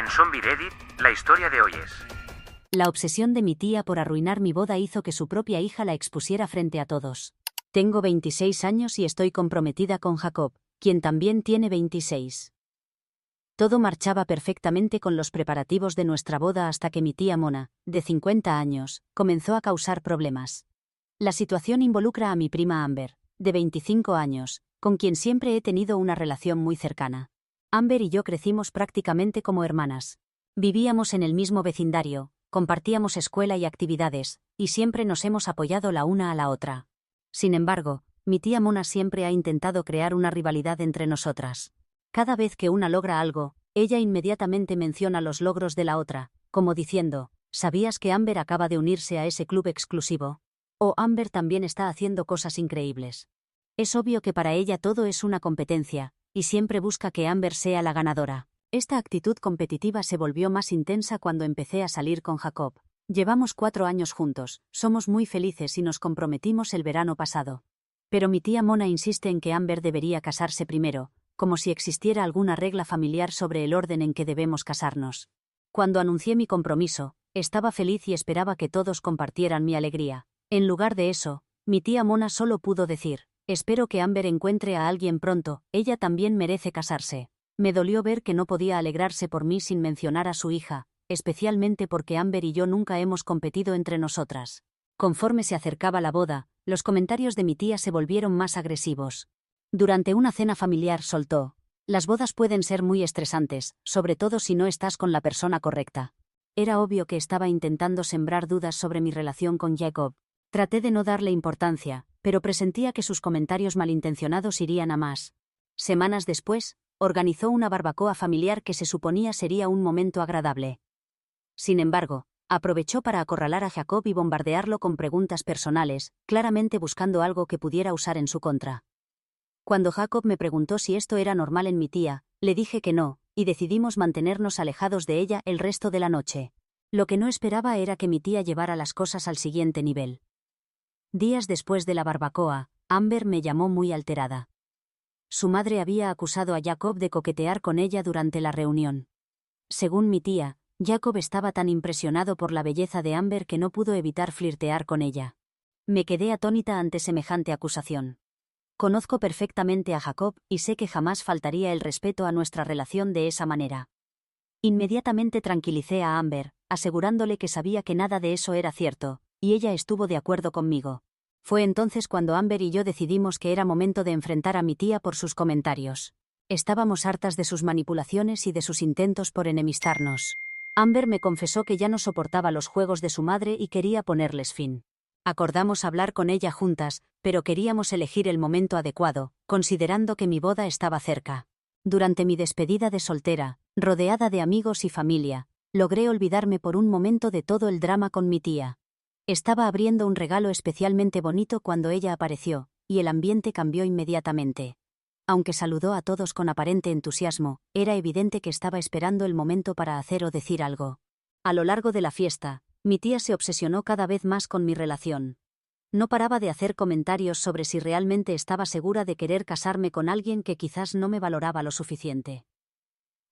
En Zombie Reddit, la historia de hoy es: La obsesión de mi tía por arruinar mi boda hizo que su propia hija la expusiera frente a todos. Tengo 26 años y estoy comprometida con Jacob, quien también tiene 26. Todo marchaba perfectamente con los preparativos de nuestra boda hasta que mi tía Mona, de 50 años, comenzó a causar problemas. La situación involucra a mi prima Amber, de 25 años, con quien siempre he tenido una relación muy cercana. Amber y yo crecimos prácticamente como hermanas. Vivíamos en el mismo vecindario, compartíamos escuela y actividades, y siempre nos hemos apoyado la una a la otra. Sin embargo, mi tía Mona siempre ha intentado crear una rivalidad entre nosotras. Cada vez que una logra algo, ella inmediatamente menciona los logros de la otra, como diciendo: ¿sabías que Amber acaba de unirse a ese club exclusivo? O Amber también está haciendo cosas increíbles. Es obvio que para ella todo es una competencia, y siempre busca que Amber sea la ganadora. Esta actitud competitiva se volvió más intensa cuando empecé a salir con Jacob. Llevamos 4 años juntos, somos muy felices y nos comprometimos el verano pasado. Pero mi tía Mona insiste en que Amber debería casarse primero, como si existiera alguna regla familiar sobre el orden en que debemos casarnos. Cuando anuncié mi compromiso, estaba feliz y esperaba que todos compartieran mi alegría. En lugar de eso, mi tía Mona solo pudo decir: espero que Amber encuentre a alguien pronto, ella también merece casarse. Me dolió ver que no podía alegrarse por mí sin mencionar a su hija, especialmente porque Amber y yo nunca hemos competido entre nosotras. Conforme se acercaba la boda, los comentarios de mi tía se volvieron más agresivos. Durante una cena familiar soltó: las bodas pueden ser muy estresantes, sobre todo si no estás con la persona correcta. Era obvio que estaba intentando sembrar dudas sobre mi relación con Jacob. Traté de no darle importancia, pero presentía que sus comentarios malintencionados irían a más. Semanas después, organizó una barbacoa familiar que se suponía sería un momento agradable. Sin embargo, aprovechó para acorralar a Jacob y bombardearlo con preguntas personales, claramente buscando algo que pudiera usar en su contra. Cuando Jacob me preguntó si esto era normal en mi tía, le dije que no, y decidimos mantenernos alejados de ella el resto de la noche. Lo que no esperaba era que mi tía llevara las cosas al siguiente nivel. Días después de la barbacoa, Amber me llamó muy alterada. Su madre había acusado a Jacob de coquetear con ella durante la reunión. Según mi tía, Jacob estaba tan impresionado por la belleza de Amber que no pudo evitar flirtear con ella. Me quedé atónita ante semejante acusación. Conozco perfectamente a Jacob y sé que jamás faltaría el respeto a nuestra relación de esa manera. Inmediatamente tranquilicé a Amber, asegurándole que sabía que nada de eso era cierto, y ella estuvo de acuerdo conmigo. Fue entonces cuando Amber y yo decidimos que era momento de enfrentar a mi tía por sus comentarios. Estábamos hartas de sus manipulaciones y de sus intentos por enemistarnos. Amber me confesó que ya no soportaba los juegos de su madre y quería ponerles fin. Acordamos hablar con ella juntas, pero queríamos elegir el momento adecuado, considerando que mi boda estaba cerca. Durante mi despedida de soltera, rodeada de amigos y familia, logré olvidarme por un momento de todo el drama con mi tía. Estaba abriendo un regalo especialmente bonito cuando ella apareció, y el ambiente cambió inmediatamente. Aunque saludó a todos con aparente entusiasmo, era evidente que estaba esperando el momento para hacer o decir algo. A lo largo de la fiesta, mi tía se obsesionó cada vez más con mi relación. No paraba de hacer comentarios sobre si realmente estaba segura de querer casarme con alguien que quizás no me valoraba lo suficiente.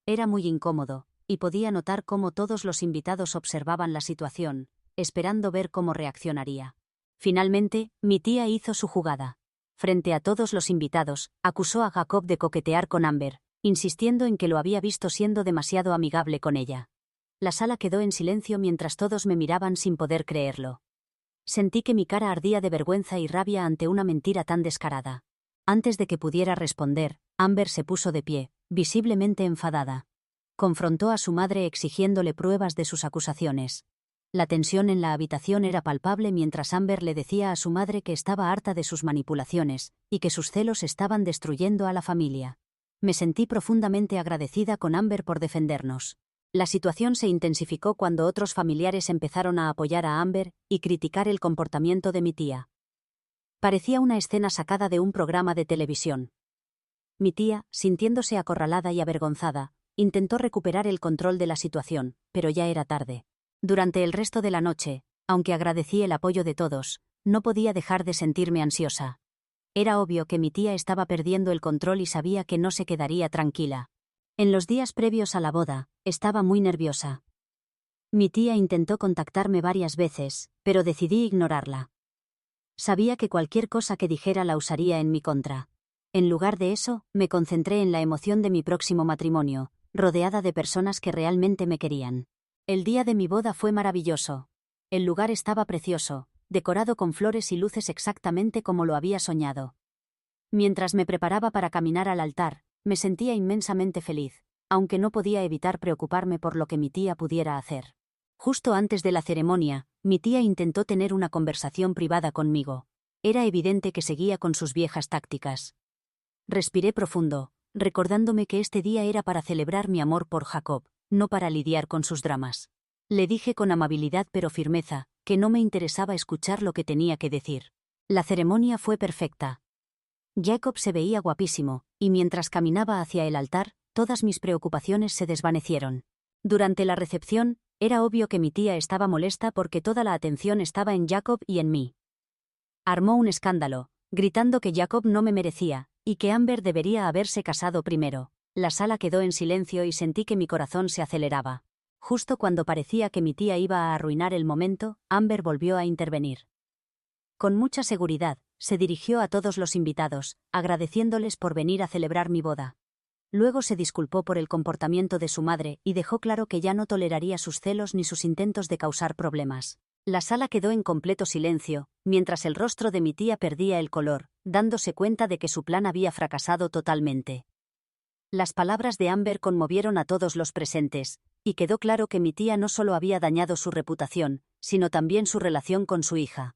Era muy incómodo, y podía notar cómo todos los invitados observaban la situación, esperando ver cómo reaccionaría. Finalmente, mi tía hizo su jugada. Frente a todos los invitados, acusó a Jacob de coquetear con Amber, insistiendo en que lo había visto siendo demasiado amigable con ella. La sala quedó en silencio mientras todos me miraban sin poder creerlo. Sentí que mi cara ardía de vergüenza y rabia ante una mentira tan descarada. Antes de que pudiera responder, Amber se puso de pie, visiblemente enfadada. Confrontó a su madre exigiéndole pruebas de sus acusaciones. La tensión en la habitación era palpable mientras Amber le decía a su madre que estaba harta de sus manipulaciones, y que sus celos estaban destruyendo a la familia. Me sentí profundamente agradecida con Amber por defendernos. La situación se intensificó cuando otros familiares empezaron a apoyar a Amber y criticar el comportamiento de mi tía. Parecía una escena sacada de un programa de televisión. Mi tía, sintiéndose acorralada y avergonzada, intentó recuperar el control de la situación, pero ya era tarde. Durante el resto de la noche, aunque agradecí el apoyo de todos, no podía dejar de sentirme ansiosa. Era obvio que mi tía estaba perdiendo el control y sabía que no se quedaría tranquila. En los días previos a la boda, estaba muy nerviosa. Mi tía intentó contactarme varias veces, pero decidí ignorarla. Sabía que cualquier cosa que dijera la usaría en mi contra. En lugar de eso, me concentré en la emoción de mi próximo matrimonio, rodeada de personas que realmente me querían. El día de mi boda fue maravilloso. El lugar estaba precioso, decorado con flores y luces exactamente como lo había soñado. Mientras me preparaba para caminar al altar, me sentía inmensamente feliz, aunque no podía evitar preocuparme por lo que mi tía pudiera hacer. Justo antes de la ceremonia, mi tía intentó tener una conversación privada conmigo. Era evidente que seguía con sus viejas tácticas. Respiré profundo, recordándome que este día era para celebrar mi amor por Jacob, no para lidiar con sus dramas. Le dije con amabilidad pero firmeza, que no me interesaba escuchar lo que tenía que decir. La ceremonia fue perfecta. Jacob se veía guapísimo, y mientras caminaba hacia el altar, todas mis preocupaciones se desvanecieron. Durante la recepción, era obvio que mi tía estaba molesta porque toda la atención estaba en Jacob y en mí. Armó un escándalo, gritando que Jacob no me merecía, y que Amber debería haberse casado primero. La sala quedó en silencio y sentí que mi corazón se aceleraba. Justo cuando parecía que mi tía iba a arruinar el momento, Amber volvió a intervenir. Con mucha seguridad, se dirigió a todos los invitados, agradeciéndoles por venir a celebrar mi boda. Luego se disculpó por el comportamiento de su madre y dejó claro que ya no toleraría sus celos ni sus intentos de causar problemas. La sala quedó en completo silencio, mientras el rostro de mi tía perdía el color, dándose cuenta de que su plan había fracasado totalmente. Las palabras de Amber conmovieron a todos los presentes, y quedó claro que mi tía no solo había dañado su reputación, sino también su relación con su hija.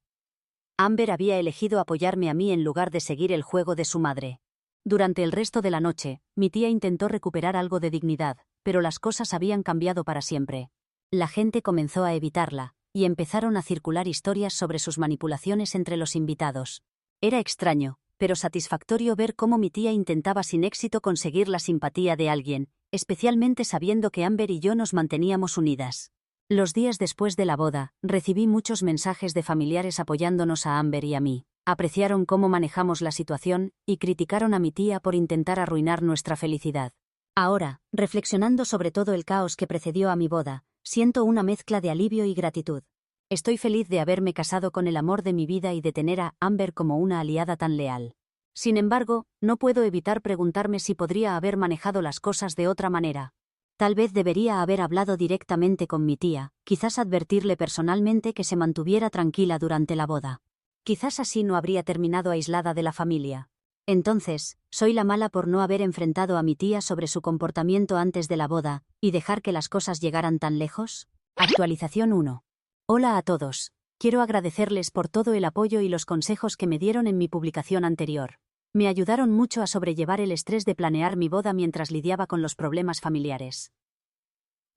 Amber había elegido apoyarme a mí en lugar de seguir el juego de su madre. Durante el resto de la noche, mi tía intentó recuperar algo de dignidad, pero las cosas habían cambiado para siempre. La gente comenzó a evitarla, y empezaron a circular historias sobre sus manipulaciones entre los invitados. Era extraño, pero satisfactorio ver cómo mi tía intentaba sin éxito conseguir la simpatía de alguien, especialmente sabiendo que Amber y yo nos manteníamos unidas. Los días después de la boda, recibí muchos mensajes de familiares apoyándonos a Amber y a mí. Apreciaron cómo manejamos la situación y criticaron a mi tía por intentar arruinar nuestra felicidad. Ahora, reflexionando sobre todo el caos que precedió a mi boda, siento una mezcla de alivio y gratitud. Estoy feliz de haberme casado con el amor de mi vida y de tener a Amber como una aliada tan leal. Sin embargo, no puedo evitar preguntarme si podría haber manejado las cosas de otra manera. Tal vez debería haber hablado directamente con mi tía, quizás advertirle personalmente que se mantuviera tranquila durante la boda. Quizás así no habría terminado aislada de la familia. Entonces, soy la mala por no haber enfrentado a mi tía sobre su comportamiento antes de la boda, y dejar que las cosas llegaran tan lejos. Actualización 1. Hola a todos. Quiero agradecerles por todo el apoyo y los consejos que me dieron en mi publicación anterior. Me ayudaron mucho a sobrellevar el estrés de planear mi boda mientras lidiaba con los problemas familiares.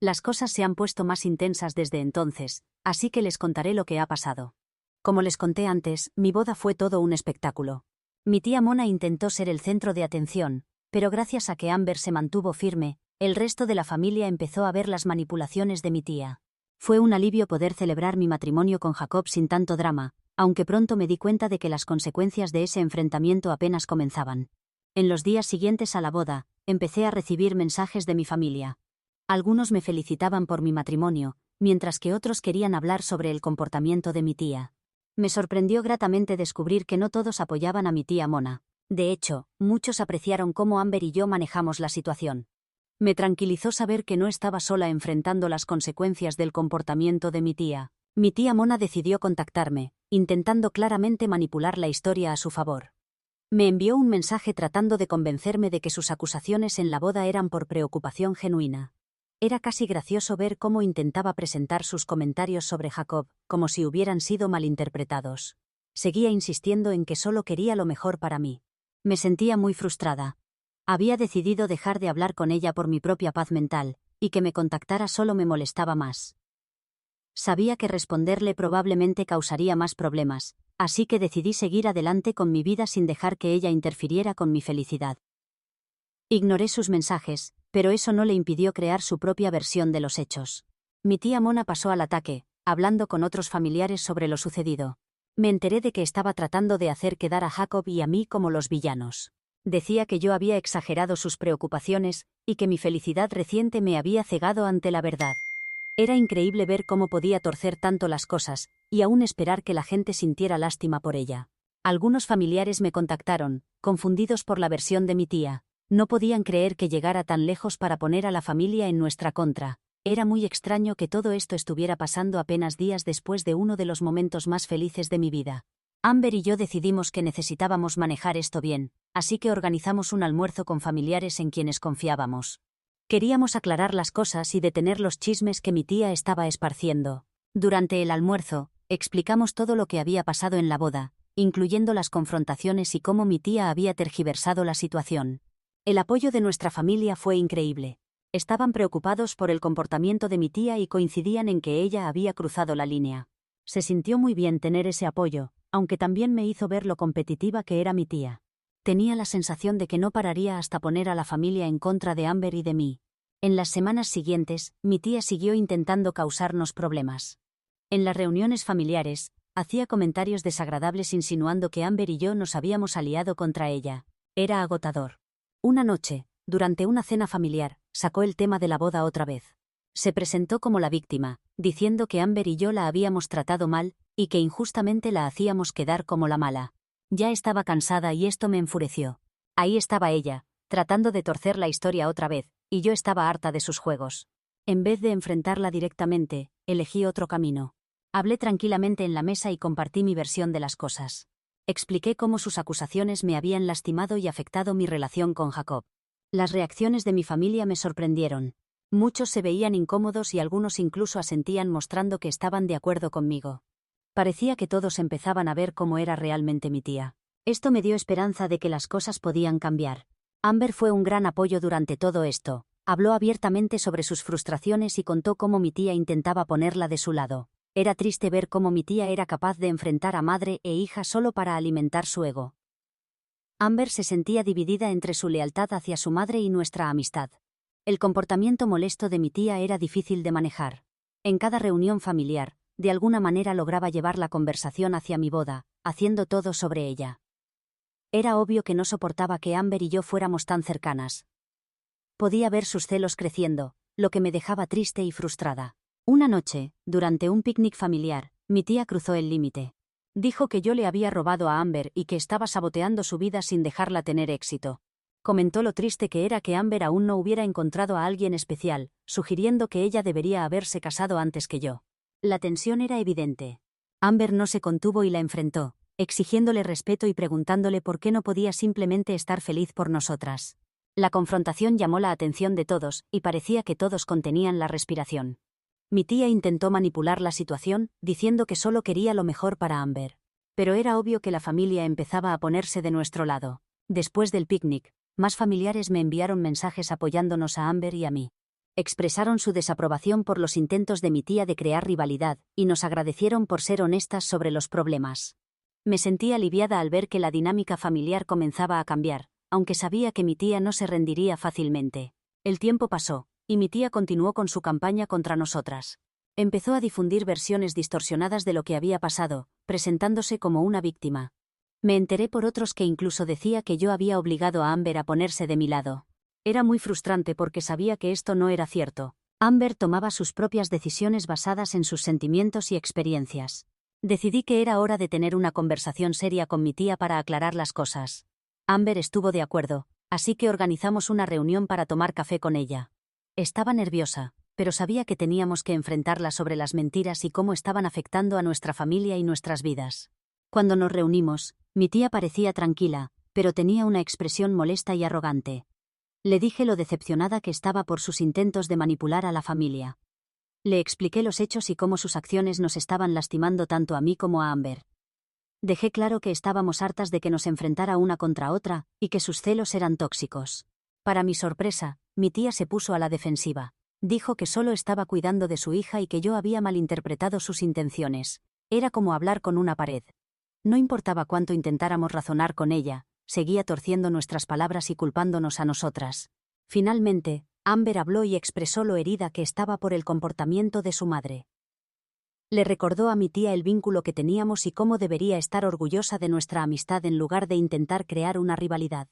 Las cosas se han puesto más intensas desde entonces, así que les contaré lo que ha pasado. Como les conté antes, mi boda fue todo un espectáculo. Mi tía Mona intentó ser el centro de atención, pero gracias a que Amber se mantuvo firme, el resto de la familia empezó a ver las manipulaciones de mi tía. Fue un alivio poder celebrar mi matrimonio con Jacob sin tanto drama, aunque pronto me di cuenta de que las consecuencias de ese enfrentamiento apenas comenzaban. En los días siguientes a la boda, empecé a recibir mensajes de mi familia. Algunos me felicitaban por mi matrimonio, mientras que otros querían hablar sobre el comportamiento de mi tía. Me sorprendió gratamente descubrir que no todos apoyaban a mi tía Mona. De hecho, muchos apreciaron cómo Amber y yo manejamos la situación. Me tranquilizó saber que no estaba sola enfrentando las consecuencias del comportamiento de mi tía. Mi tía Mona decidió contactarme, intentando claramente manipular la historia a su favor. Me envió un mensaje tratando de convencerme de que sus acusaciones en la boda eran por preocupación genuina. Era casi gracioso ver cómo intentaba presentar sus comentarios sobre Jacob, como si hubieran sido malinterpretados. Seguía insistiendo en que solo quería lo mejor para mí. Me sentía muy frustrada. Había decidido dejar de hablar con ella por mi propia paz mental, y que me contactara solo me molestaba más. Sabía que responderle probablemente causaría más problemas, así que decidí seguir adelante con mi vida sin dejar que ella interfiriera con mi felicidad. Ignoré sus mensajes, pero eso no le impidió crear su propia versión de los hechos. Mi tía Mona pasó al ataque, hablando con otros familiares sobre lo sucedido. Me enteré de que estaba tratando de hacer quedar a Jacob y a mí como los villanos. Decía que yo había exagerado sus preocupaciones y que mi felicidad reciente me había cegado ante la verdad. Era increíble ver cómo podía torcer tanto las cosas y aún esperar que la gente sintiera lástima por ella. Algunos familiares me contactaron, confundidos por la versión de mi tía. No podían creer que llegara tan lejos para poner a la familia en nuestra contra. Era muy extraño que todo esto estuviera pasando apenas días después de uno de los momentos más felices de mi vida. Amber y yo decidimos que necesitábamos manejar esto bien, así que organizamos un almuerzo con familiares en quienes confiábamos. Queríamos aclarar las cosas y detener los chismes que mi tía estaba esparciendo. Durante el almuerzo, explicamos todo lo que había pasado en la boda, incluyendo las confrontaciones y cómo mi tía había tergiversado la situación. El apoyo de nuestra familia fue increíble. Estaban preocupados por el comportamiento de mi tía y coincidían en que ella había cruzado la línea. Se sintió muy bien tener ese apoyo, aunque también me hizo ver lo competitiva que era mi tía. Tenía la sensación de que no pararía hasta poner a la familia en contra de Amber y de mí. En las semanas siguientes, mi tía siguió intentando causarnos problemas. En las reuniones familiares, hacía comentarios desagradables insinuando que Amber y yo nos habíamos aliado contra ella. Era agotador. Una noche, durante una cena familiar, sacó el tema de la boda otra vez. Se presentó como la víctima, diciendo que Amber y yo la habíamos tratado mal y que injustamente la hacíamos quedar como la mala. Ya estaba cansada y esto me enfureció. Ahí estaba ella, tratando de torcer la historia otra vez, y yo estaba harta de sus juegos. En vez de enfrentarla directamente, elegí otro camino. Hablé tranquilamente en la mesa y compartí mi versión de las cosas. Expliqué cómo sus acusaciones me habían lastimado y afectado mi relación con Jacob. Las reacciones de mi familia me sorprendieron. Muchos se veían incómodos y algunos incluso asentían mostrando que estaban de acuerdo conmigo. Parecía que todos empezaban a ver cómo era realmente mi tía. Esto me dio esperanza de que las cosas podían cambiar. Amber fue un gran apoyo durante todo esto. Habló abiertamente sobre sus frustraciones y contó cómo mi tía intentaba ponerla de su lado. Era triste ver cómo mi tía era capaz de enfrentar a madre e hija solo para alimentar su ego. Amber se sentía dividida entre su lealtad hacia su madre y nuestra amistad. El comportamiento molesto de mi tía era difícil de manejar. En cada reunión familiar, de alguna manera lograba llevar la conversación hacia mi boda, haciendo todo sobre ella. Era obvio que no soportaba que Amber y yo fuéramos tan cercanas. Podía ver sus celos creciendo, lo que me dejaba triste y frustrada. Una noche, durante un picnic familiar, mi tía cruzó el límite. Dijo que yo le había robado a Amber y que estaba saboteando su vida sin dejarla tener éxito. Comentó lo triste que era que Amber aún no hubiera encontrado a alguien especial, sugiriendo que ella debería haberse casado antes que yo. La tensión era evidente. Amber no se contuvo y la enfrentó, exigiéndole respeto y preguntándole por qué no podía simplemente estar feliz por nosotras. La confrontación llamó la atención de todos y parecía que todos contenían la respiración. Mi tía intentó manipular la situación, diciendo que solo quería lo mejor para Amber. Pero era obvio que la familia empezaba a ponerse de nuestro lado. Después del picnic, más familiares me enviaron mensajes apoyándonos a Amber y a mí. Expresaron su desaprobación por los intentos de mi tía de crear rivalidad y nos agradecieron por ser honestas sobre los problemas. Me sentí aliviada al ver que la dinámica familiar comenzaba a cambiar, aunque sabía que mi tía no se rendiría fácilmente. El tiempo pasó, y mi tía continuó con su campaña contra nosotras. Empezó a difundir versiones distorsionadas de lo que había pasado, presentándose como una víctima. Me enteré por otros que incluso decía que yo había obligado a Amber a ponerse de mi lado. Era muy frustrante porque sabía que esto no era cierto. Amber tomaba sus propias decisiones basadas en sus sentimientos y experiencias. Decidí que era hora de tener una conversación seria con mi tía para aclarar las cosas. Amber estuvo de acuerdo, así que organizamos una reunión para tomar café con ella. Estaba nerviosa, pero sabía que teníamos que enfrentarla sobre las mentiras y cómo estaban afectando a nuestra familia y nuestras vidas. Cuando nos reunimos, mi tía parecía tranquila, pero tenía una expresión molesta y arrogante. Le dije lo decepcionada que estaba por sus intentos de manipular a la familia. Le expliqué los hechos y cómo sus acciones nos estaban lastimando tanto a mí como a Amber. Dejé claro que estábamos hartas de que nos enfrentara una contra otra y que sus celos eran tóxicos. Para mi sorpresa, mi tía se puso a la defensiva. Dijo que solo estaba cuidando de su hija y que yo había malinterpretado sus intenciones. Era como hablar con una pared. No importaba cuánto intentáramos razonar con ella, seguía torciendo nuestras palabras y culpándonos a nosotras. Finalmente, Amber habló y expresó lo herida que estaba por el comportamiento de su madre. Le recordó a mi tía el vínculo que teníamos y cómo debería estar orgullosa de nuestra amistad en lugar de intentar crear una rivalidad.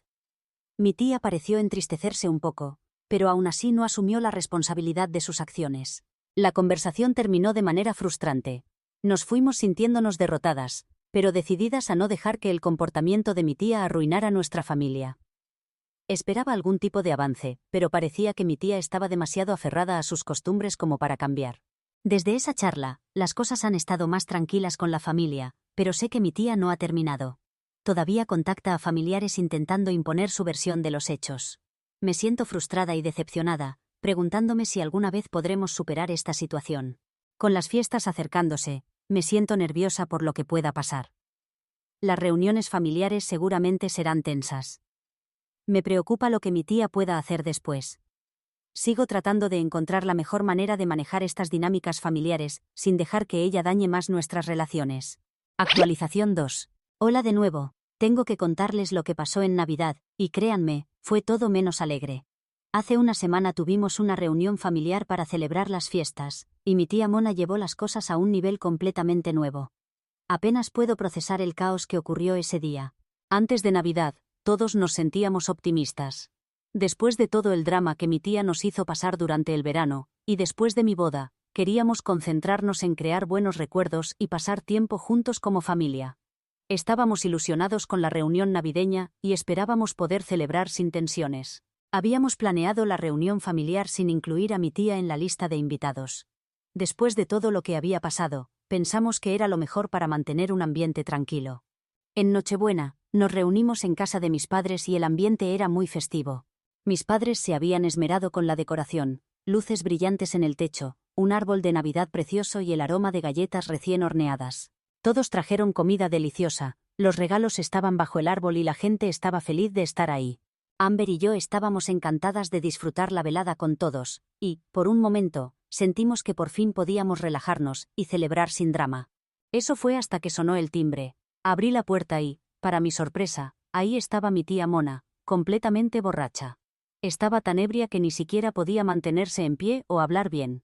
Mi tía pareció entristecerse un poco, pero aún así no asumió la responsabilidad de sus acciones. La conversación terminó de manera frustrante. Nos fuimos sintiéndonos derrotadas, pero decididas a no dejar que el comportamiento de mi tía arruinara nuestra familia. Esperaba algún tipo de avance, pero parecía que mi tía estaba demasiado aferrada a sus costumbres como para cambiar. Desde esa charla, las cosas han estado más tranquilas con la familia, pero sé que mi tía no ha terminado. Todavía contacta a familiares intentando imponer su versión de los hechos. Me siento frustrada y decepcionada, preguntándome si alguna vez podremos superar esta situación. Con las fiestas acercándose, me siento nerviosa por lo que pueda pasar. Las reuniones familiares seguramente serán tensas. Me preocupa lo que mi tía pueda hacer después. Sigo tratando de encontrar la mejor manera de manejar estas dinámicas familiares, sin dejar que ella dañe más nuestras relaciones. Actualización 2. Hola de nuevo. Tengo que contarles lo que pasó en Navidad, y créanme, fue todo menos alegre. Hace una semana tuvimos una reunión familiar para celebrar las fiestas, y mi tía Mona llevó las cosas a un nivel completamente nuevo. Apenas puedo procesar el caos que ocurrió ese día. Antes de Navidad, todos nos sentíamos optimistas. Después de todo el drama que mi tía nos hizo pasar durante el verano, y después de mi boda, queríamos concentrarnos en crear buenos recuerdos y pasar tiempo juntos como familia. Estábamos ilusionados con la reunión navideña y esperábamos poder celebrar sin tensiones. Habíamos planeado la reunión familiar sin incluir a mi tía en la lista de invitados. Después de todo lo que había pasado, pensamos que era lo mejor para mantener un ambiente tranquilo. En Nochebuena, nos reunimos en casa de mis padres y el ambiente era muy festivo. Mis padres se habían esmerado con la decoración, luces brillantes en el techo, un árbol de Navidad precioso y el aroma de galletas recién horneadas. Todos trajeron comida deliciosa, los regalos estaban bajo el árbol y la gente estaba feliz de estar ahí. Amber y yo estábamos encantadas de disfrutar la velada con todos, y, por un momento, sentimos que por fin podíamos relajarnos y celebrar sin drama. Eso fue hasta que sonó el timbre. Abrí la puerta y, para mi sorpresa, ahí estaba mi tía Mona, completamente borracha. Estaba tan ebria que ni siquiera podía mantenerse en pie o hablar bien.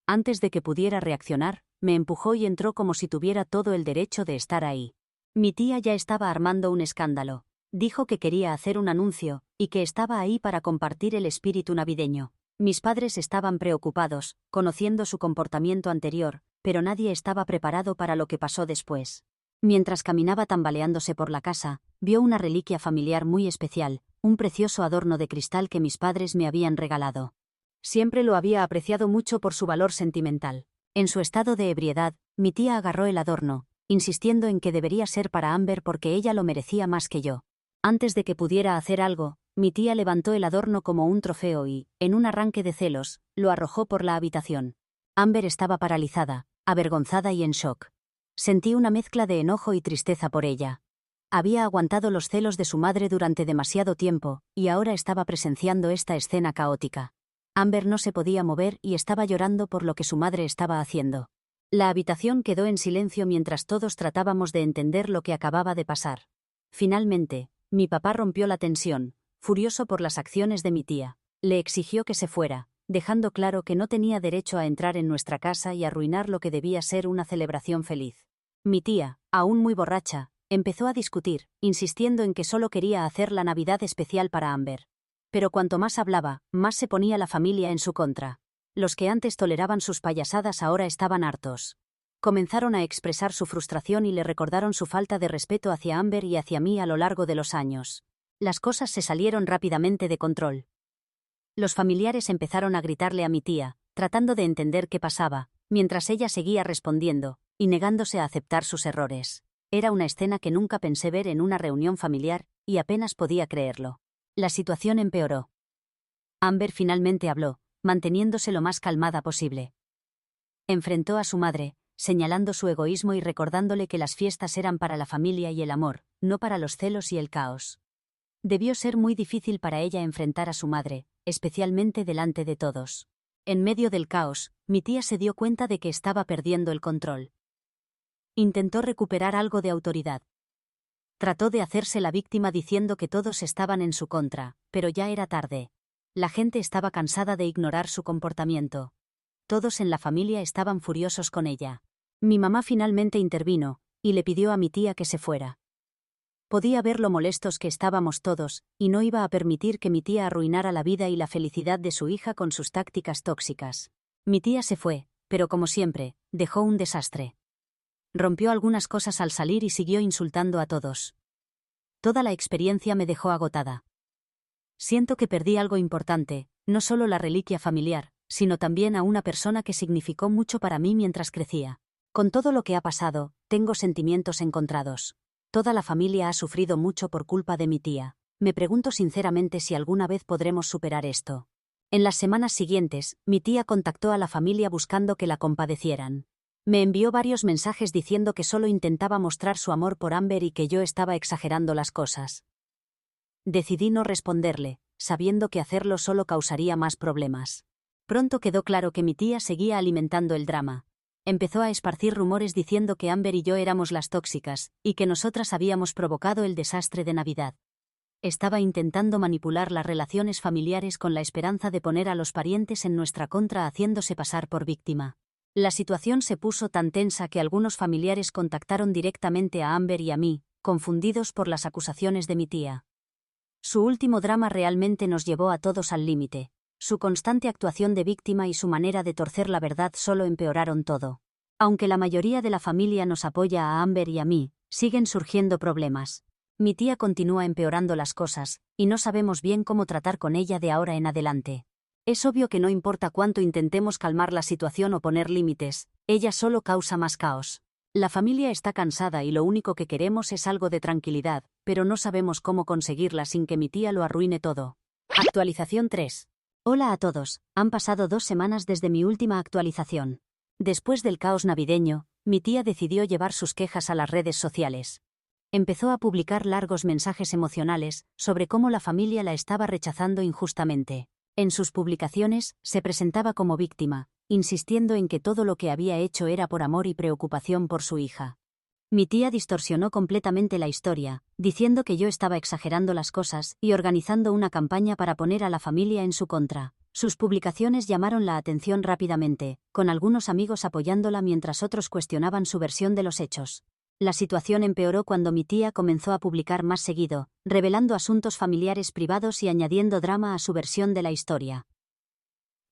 Antes de que pudiera reaccionar, me empujó y entró como si tuviera todo el derecho de estar ahí. Mi tía ya estaba armando un escándalo. Dijo que quería hacer un anuncio, y que estaba ahí para compartir el espíritu navideño. Mis padres estaban preocupados, conociendo su comportamiento anterior, pero nadie estaba preparado para lo que pasó después. Mientras caminaba tambaleándose por la casa, vio una reliquia familiar muy especial, un precioso adorno de cristal que mis padres me habían regalado. Siempre lo había apreciado mucho por su valor sentimental. En su estado de ebriedad, mi tía agarró el adorno, insistiendo en que debería ser para Amber porque ella lo merecía más que yo. Antes de que pudiera hacer algo, mi tía levantó el adorno como un trofeo y, en un arranque de celos, lo arrojó por la habitación. Amber estaba paralizada, avergonzada y en shock. Sentí una mezcla de enojo y tristeza por ella. Había aguantado los celos de su madre durante demasiado tiempo, y ahora estaba presenciando esta escena caótica. Amber no se podía mover y estaba llorando por lo que su madre estaba haciendo. La habitación quedó en silencio mientras todos tratábamos de entender lo que acababa de pasar. Finalmente, mi papá rompió la tensión, furioso por las acciones de mi tía. Le exigió que se fuera, dejando claro que no tenía derecho a entrar en nuestra casa y arruinar lo que debía ser una celebración feliz. Mi tía, aún muy borracha, empezó a discutir, insistiendo en que solo quería hacer la Navidad especial para Amber. Pero cuanto más hablaba, más se ponía la familia en su contra. Los que antes toleraban sus payasadas ahora estaban hartos. Comenzaron a expresar su frustración y le recordaron su falta de respeto hacia Amber y hacia mí a lo largo de los años. Las cosas se salieron rápidamente de control. Los familiares empezaron a gritarle a mi tía, tratando de entender qué pasaba, mientras ella seguía respondiendo, y negándose a aceptar sus errores. Era una escena que nunca pensé ver en una reunión familiar, y apenas podía creerlo. La situación empeoró. Amber finalmente habló, manteniéndose lo más calmada posible. Enfrentó a su madre, señalando su egoísmo y recordándole que las fiestas eran para la familia y el amor, no para los celos y el caos. Debió ser muy difícil para ella enfrentar a su madre, especialmente delante de todos. En medio del caos, mi tía se dio cuenta de que estaba perdiendo el control. Intentó recuperar algo de autoridad. Trató de hacerse la víctima diciendo que todos estaban en su contra, pero ya era tarde. La gente estaba cansada de ignorar su comportamiento. Todos en la familia estaban furiosos con ella. Mi mamá finalmente intervino, y le pidió a mi tía que se fuera. Podía ver lo molestos que estábamos todos, y no iba a permitir que mi tía arruinara la vida y la felicidad de su hija con sus tácticas tóxicas. Mi tía se fue, pero como siempre, dejó un desastre. Rompió algunas cosas al salir y siguió insultando a todos. Toda la experiencia me dejó agotada. Siento que perdí algo importante, no solo la reliquia familiar, sino también a una persona que significó mucho para mí mientras crecía. Con todo lo que ha pasado, tengo sentimientos encontrados. Toda la familia ha sufrido mucho por culpa de mi tía. Me pregunto sinceramente si alguna vez podremos superar esto. En las semanas siguientes, mi tía contactó a la familia buscando que la compadecieran. Me envió varios mensajes diciendo que solo intentaba mostrar su amor por Amber y que yo estaba exagerando las cosas. Decidí no responderle, sabiendo que hacerlo solo causaría más problemas. Pronto quedó claro que mi tía seguía alimentando el drama. Empezó a esparcir rumores diciendo que Amber y yo éramos las tóxicas, y que nosotras habíamos provocado el desastre de Navidad. Estaba intentando manipular las relaciones familiares con la esperanza de poner a los parientes en nuestra contra haciéndose pasar por víctima. La situación se puso tan tensa que algunos familiares contactaron directamente a Amber y a mí, confundidos por las acusaciones de mi tía. Su último drama realmente nos llevó a todos al límite. Su constante actuación de víctima y su manera de torcer la verdad solo empeoraron todo. Aunque la mayoría de la familia nos apoya a Amber y a mí, siguen surgiendo problemas. Mi tía continúa empeorando las cosas, y no sabemos bien cómo tratar con ella de ahora en adelante. Es obvio que no importa cuánto intentemos calmar la situación o poner límites, ella solo causa más caos. La familia está cansada y lo único que queremos es algo de tranquilidad, pero no sabemos cómo conseguirla sin que mi tía lo arruine todo. Actualización 3. Hola a todos, han pasado 2 semanas desde mi última actualización. Después del caos navideño, mi tía decidió llevar sus quejas a las redes sociales. Empezó a publicar largos mensajes emocionales sobre cómo la familia la estaba rechazando injustamente. En sus publicaciones, se presentaba como víctima, insistiendo en que todo lo que había hecho era por amor y preocupación por su hija. Mi tía distorsionó completamente la historia, diciendo que yo estaba exagerando las cosas y organizando una campaña para poner a la familia en su contra. Sus publicaciones llamaron la atención rápidamente, con algunos amigos apoyándola mientras otros cuestionaban su versión de los hechos. La situación empeoró cuando mi tía comenzó a publicar más seguido, revelando asuntos familiares privados y añadiendo drama a su versión de la historia.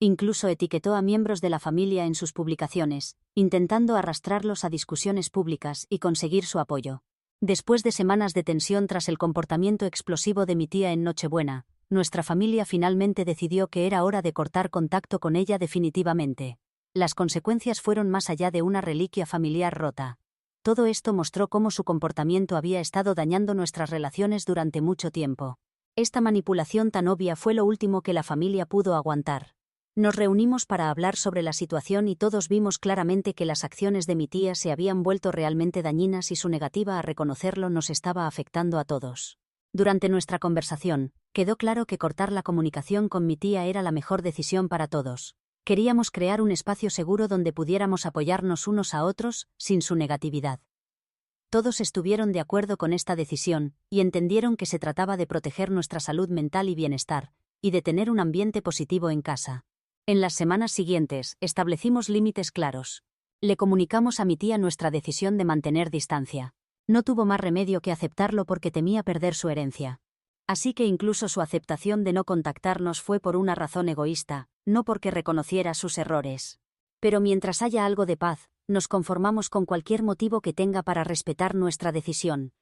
Incluso etiquetó a miembros de la familia en sus publicaciones, intentando arrastrarlos a discusiones públicas y conseguir su apoyo. Después de semanas de tensión tras el comportamiento explosivo de mi tía en Nochebuena, nuestra familia finalmente decidió que era hora de cortar contacto con ella definitivamente. Las consecuencias fueron más allá de una reliquia familiar rota. Todo esto mostró cómo su comportamiento había estado dañando nuestras relaciones durante mucho tiempo. Esta manipulación tan obvia fue lo último que la familia pudo aguantar. Nos reunimos para hablar sobre la situación y todos vimos claramente que las acciones de mi tía se habían vuelto realmente dañinas y su negativa a reconocerlo nos estaba afectando a todos. Durante nuestra conversación, quedó claro que cortar la comunicación con mi tía era la mejor decisión para todos. Queríamos crear un espacio seguro donde pudiéramos apoyarnos unos a otros, sin su negatividad. Todos estuvieron de acuerdo con esta decisión, y entendieron que se trataba de proteger nuestra salud mental y bienestar, y de tener un ambiente positivo en casa. En las semanas siguientes, establecimos límites claros. Le comunicamos a mi tía nuestra decisión de mantener distancia. No tuvo más remedio que aceptarlo porque temía perder su herencia. Así que incluso su aceptación de no contactarnos fue por una razón egoísta, no porque reconociera sus errores. Pero mientras haya algo de paz, nos conformamos con cualquier motivo que tenga para respetar nuestra decisión,